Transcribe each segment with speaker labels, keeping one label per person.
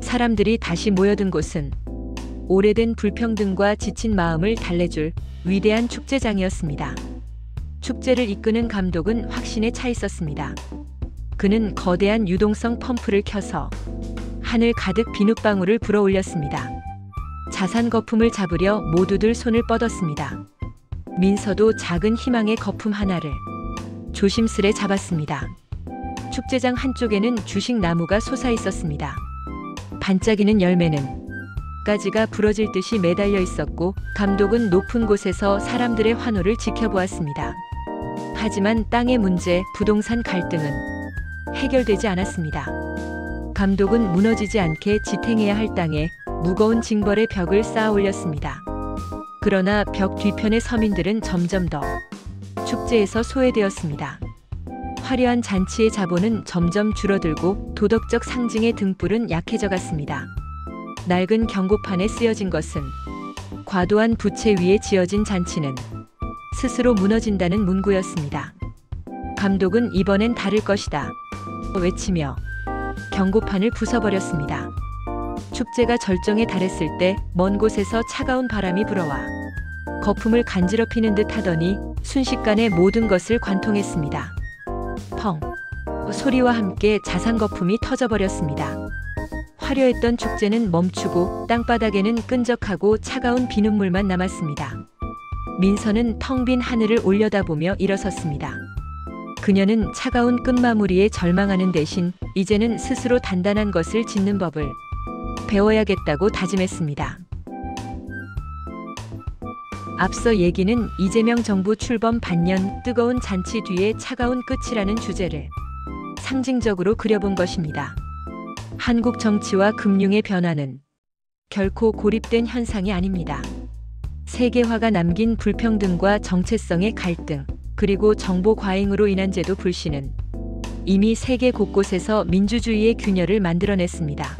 Speaker 1: 사람들이 다시 모여든 곳은 오래된 불평등과 지친 마음을 달래줄 위대한 축제장이었습니다. 축제를 이끄는 감독은 확신에 차 있었습니다. 그는 거대한 유동성 펌프를 켜서 하늘 가득 비눗방울을 불어올렸습니다. 자산 거품을 잡으려 모두들 손을 뻗었습니다. 민서도 작은 희망의 거품 하나를 조심스레 잡았습니다. 축제장 한쪽에는 주식 나무가 솟아 있었습니다. 반짝이는 열매는 가지가 부러질 듯이 매달려 있었고, 감독은 높은 곳에서 사람들의 환호를 지켜보았습니다. 하지만 땅의 문제, 부동산 갈등은 해결되지 않았습니다. 감독은 무너지지 않게 지탱해야 할 땅에 무거운 징벌의 벽을 쌓아 올렸습니다. 그러나 벽 뒤편의 서민들은 점점 더 축제에서 소외되었습니다. 화려한 잔치의 자본은 점점 줄어들고 도덕적 상징의 등불은 약해져 갔습니다. 낡은 경고판에 쓰여진 것은 과도한 부채 위에 지어진 잔치는 스스로 무너진다는 문구였습니다. 감독은 이번엔 다를 것이다 외치며 경고판을 부숴버렸습니다. 축제가 절정에 달했을 때 먼 곳에서 차가운 바람이 불어와 거품을 간지럽히는 듯 하더니 순식간에 모든 것을 관통했습니다. 펑! 소리와 함께 자산 거품이 터져버렸습니다. 화려했던 축제는 멈추고 땅바닥에는 끈적하고 차가운 비눗물만 남았습니다. 민서는 텅 빈 하늘을 올려다보며 일어섰습니다. 그녀는 차가운 끝마무리에 절망하는 대신 이제는 스스로 단단한 것을 짓는 법을 배워야겠다고 다짐했습니다. 앞서 얘기는 이재명 정부 출범 반년, 뜨거운 잔치 뒤에 차가운 끝이라는 주제를 상징적으로 그려본 것입니다. 한국 정치와 금융의 변화는 결코 고립된 현상이 아닙니다. 세계화가 남긴 불평등과 정체성의 갈등, 그리고 정보 과잉으로 인한 제도 불신은 이미 세계 곳곳에서 민주주의의 균열을 만들어냈습니다.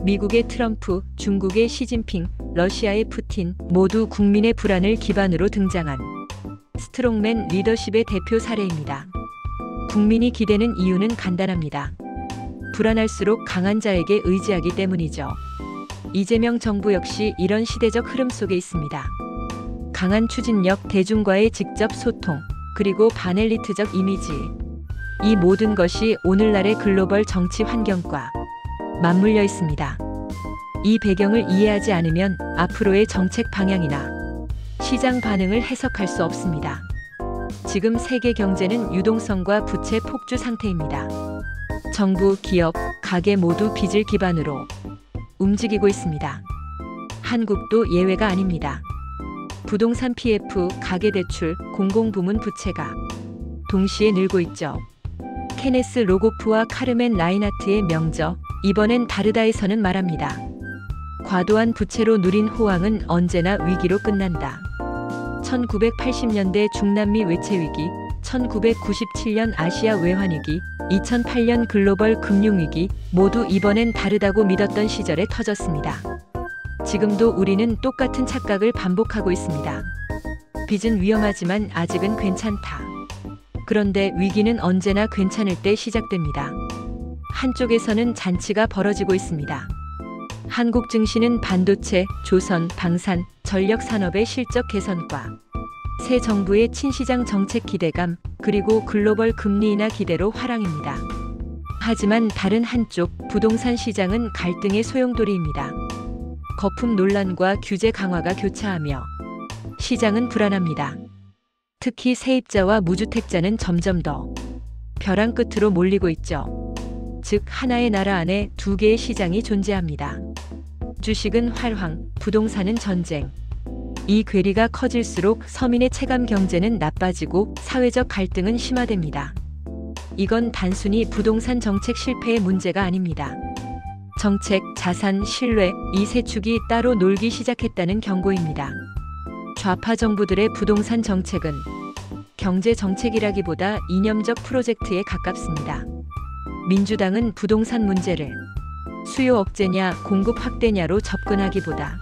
Speaker 1: 미국의 트럼프, 중국의 시진핑, 러시아의 푸틴 모두 국민의 불안을 기반으로 등장한 스트롱맨 리더십의 대표 사례입니다. 국민이 기대는 이유는 간단합니다. 불안할수록 강한 자에게 의지하기 때문이죠. 이재명 정부 역시 이런 시대적 흐름 속에 있습니다. 강한 추진력, 대중과의 직접 소통, 그리고 반엘리트적 이미지. 이 모든 것이 오늘날의 글로벌 정치 환경과 맞물려 있습니다. 이 배경을 이해하지 않으면 앞으로의 정책 방향이나 시장 반응을 해석할 수 없습니다. 지금 세계 경제는 유동성과 부채 폭주 상태입니다. 정부, 기업, 가계 모두 빚을 기반으로 움직이고 있습니다. 한국도 예외가 아닙니다. 부동산 PF, 가계대출, 공공부문 부채가 동시에 늘고 있죠. 케네스 로고프와 카르멘 라인하트의 명저 이번엔 다르다에서는 말합니다. 과도한 부채로 누린 호황은 언제나 위기로 끝난다. 1980년대 중남미 외채위기, 1997년 아시아 외환위기, 2008년 글로벌 금융위기 모두 이번엔 다르다고 믿었던 시절에 터졌습니다. 지금도 우리는 똑같은 착각을 반복하고 있습니다. 빚은 위험하지만 아직은 괜찮다. 그런데 위기는 언제나 괜찮을 때 시작됩니다. 한쪽에서는 잔치가 벌어지고 있습니다. 한국 증시는 반도체, 조선, 방산, 전력 산업의 실적 개선과 새 정부의 친시장 정책 기대감, 그리고 글로벌 금리 인하 기대로 화랑입니다. 하지만 다른 한쪽 부동산 시장은 갈등의 소용돌이입니다. 거품 논란과 규제 강화가 교차하며 시장은 불안합니다. 특히 세입자와 무주택자는 점점 더 벼랑 끝으로 몰리고 있죠. 즉 하나의 나라 안에 두 개의 시장이 존재합니다. 주식은 활황, 부동산은 전쟁. 이 괴리가 커질수록 서민의 체감 경제는 나빠지고 사회적 갈등은 심화됩니다. 이건 단순히 부동산 정책 실패의 문제가 아닙니다. 정책, 자산, 신뢰 이 세 축이 따로 놀기 시작했다는 경고입니다. 좌파 정부들의 부동산 정책은 경제 정책이라기보다 이념적 프로젝트에 가깝습니다. 민주당은 부동산 문제를 수요 억제냐 공급 확대냐로 접근하기보다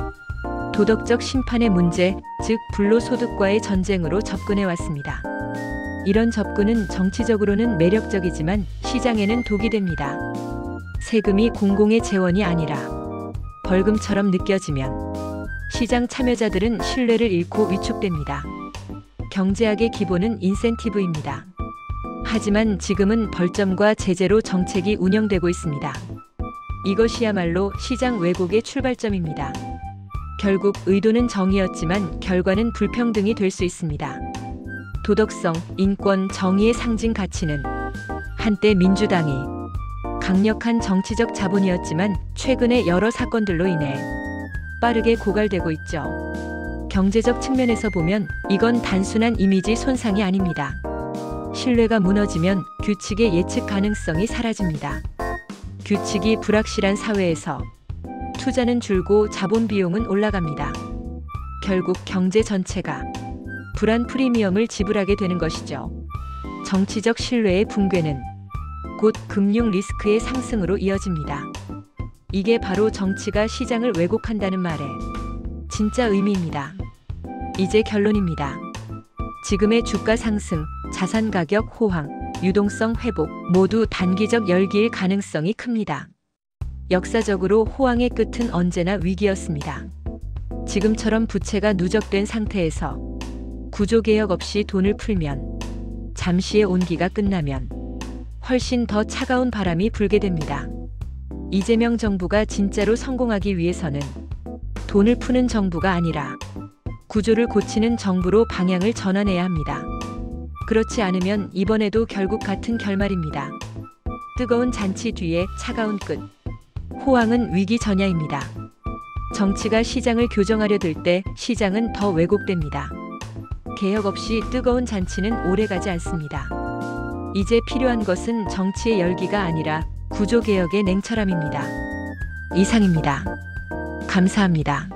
Speaker 1: 도덕적 심판의 문제, 즉 불로소득과의 전쟁으로 접근해 왔습니다. 이런 접근은 정치적으로는 매력적이지만 시장에는 독이 됩니다. 세금이 공공의 재원이 아니라 벌금처럼 느껴지면 시장 참여자들은 신뢰를 잃고 위축됩니다. 경제학의 기본은 인센티브입니다. 하지만 지금은 벌점과 제재로 정책이 운영되고 있습니다. 이것이야말로 시장 왜곡의 출발점입니다. 결국 의도는 정의였지만 결과는 불평등이 될 수 있습니다. 도덕성, 인권, 정의의 상징 가치는 한때 민주당이 강력한 정치적 자본이었지만 최근의 여러 사건들로 인해 빠르게 고갈되고 있죠. 경제적 측면에서 보면 이건 단순한 이미지 손상이 아닙니다. 신뢰가 무너지면 규칙의 예측 가능성이 사라집니다. 규칙이 불확실한 사회에서 투자는 줄고 자본 비용은 올라갑니다. 결국 경제 전체가 불안 프리미엄을 지불하게 되는 것이죠. 정치적 신뢰의 붕괴는 곧 금융 리스크의 상승으로 이어집니다. 이게 바로 정치가 시장을 왜곡한다는 말의 진짜 의미입니다. 이제 결론입니다. 지금의 주가 상승, 자산 가격 호황, 유동성 회복 모두 단기적 열기일 가능성이 큽니다. 역사적으로 호황의 끝은 언제나 위기였습니다. 지금처럼 부채가 누적된 상태에서 구조개혁 없이 돈을 풀면 잠시의 온기가 끝나면 훨씬 더 차가운 바람이 불게 됩니다. 이재명 정부가 진짜로 성공하기 위해서는 돈을 푸는 정부가 아니라 구조를 고치는 정부로 방향을 전환해야 합니다. 그렇지 않으면 이번에도 결국 같은 결말입니다. 뜨거운 잔치 뒤에 차가운 끝. 호황은 위기 전야입니다. 정치가 시장을 교정하려 들 때 시장은 더 왜곡됩니다. 개혁 없이 뜨거운 잔치는 오래가지 않습니다. 이제 필요한 것은 정치의 열기가 아니라 구조개혁의 냉철함입니다. 이상입니다. 감사합니다.